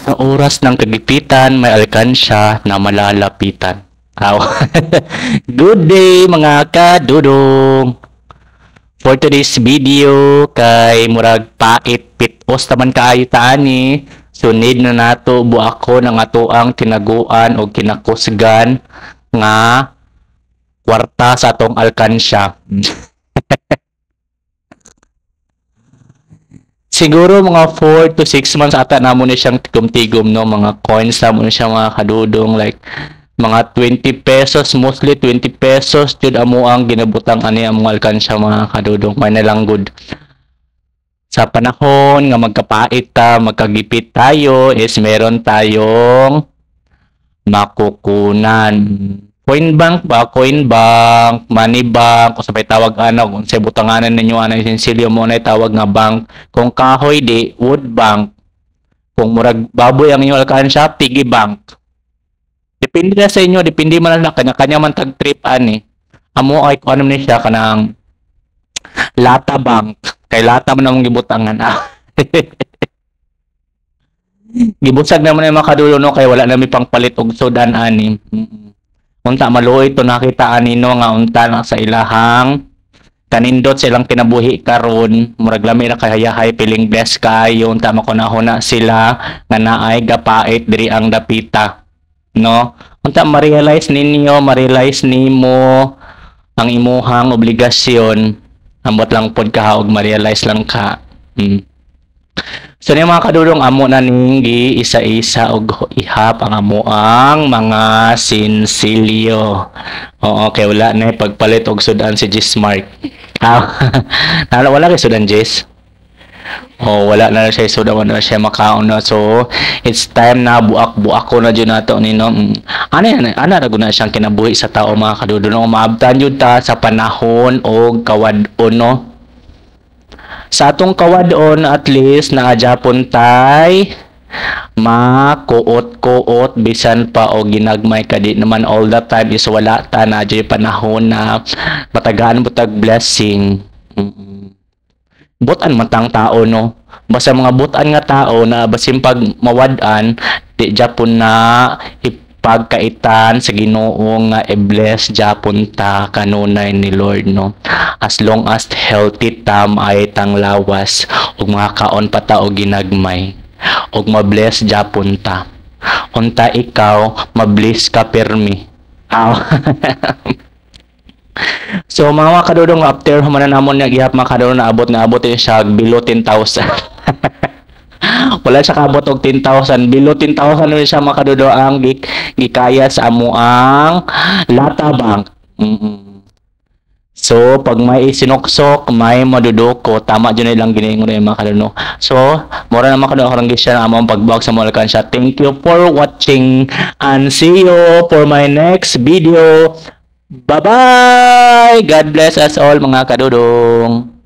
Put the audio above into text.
Sa oras ng kagipitan, may alkansya na malalapitan. Aw. Good day mga kadudong! For today's video, kay murag pait pitos taman kaayo taani. So need na nato buako ng atoang tinaguan o kinakusgan nga kwarta sa atong alkansya. Siguro mga 4 to 6 months ata na mo na siyang tigom-tigom, no? Mga coins na mo na siya mga kadudong, like mga 20 pesos, mostly 20 pesos jud amo ang ginabutang ani ang mga alkansya mga kadudong. May nalang good. Sa panahon nga magkapait ta, magkagipit tayo, is meron tayong makukunan. Coin bank ba? Coin bank, money bank, kung sabay tawag kung sa butanganan ninyo anay sinsilyo mo na tawag nga bank. Kung kahoy di, wood bank. Kung murag baboy ang inyong alkansya, piggy bank. Depende na sa inyo, depende man na kanya-kanya man tag-trip ani. Amo ay kung ano ni siya kanang lata bank. Kay lata man ang gibutangan. Gibusag naman yung mga kadulo, no? Kay wala na may pangpalit og sodan ani. Unta maluoy to nakita anino nga unta na sa ilahang kanindot silang kinabuhi karon, murag lami na kahayahay piling bless kayo unta makunahuna sila nga naay gapait diri ang dapita, no? Unta ma-realize ninyo, ma-realize nimo ang imuhang obligasyon, ambot lang pod ka og ma-realize lang ka. So ni mga kadulong, amo na ning isa-isa og ihap ang amoang mga sinsilyo. Oo, kay wala na pagpalit og sudan si Gismark. Wala kay sudan Jis. Oh, wala na siya sudan, wala na siya makaon na. So it's time na buak-buak ko na jud nato nino. Ana ra guna siyang kinabuhi sa tao mga kadulong. Maabtan jud ta sa panahon og kawad-on, no? Sa atong kawadon, at least naadjapon tay makuot-kuot bisan pa o ginagmay kadi naman all the time is wala ta na dyan panahon na matagaan butag blessing. Butan matang tao, no? Basta mga butan nga tao na basin pag mawadan di japon na pagkaitan sa Ginoo nga i-bless japon ta kanunay ni Lord, no? As long as healthy tam ay tang lawas ug mga kaon pa ta og ginagmay ug ma-bless japon ta. Unta ikaw ma-bless ka permi. So mga kadudong, after human namon nga gihap mga kadudong naabot siya below 10,000. Wala siya kabot og 10,000, below 10,000 na siya makadudo ang gikaya sa amo ang lata bank. So pag may sinuksok, may maduduko, tama dyan nilang ginaingon na mga kadudo. So mura na mga kadudo karang gisya ang among pagbawag sa mga alkansya. Thank you for watching and see you for my next video. Bye bye. God bless us all mga kadudong.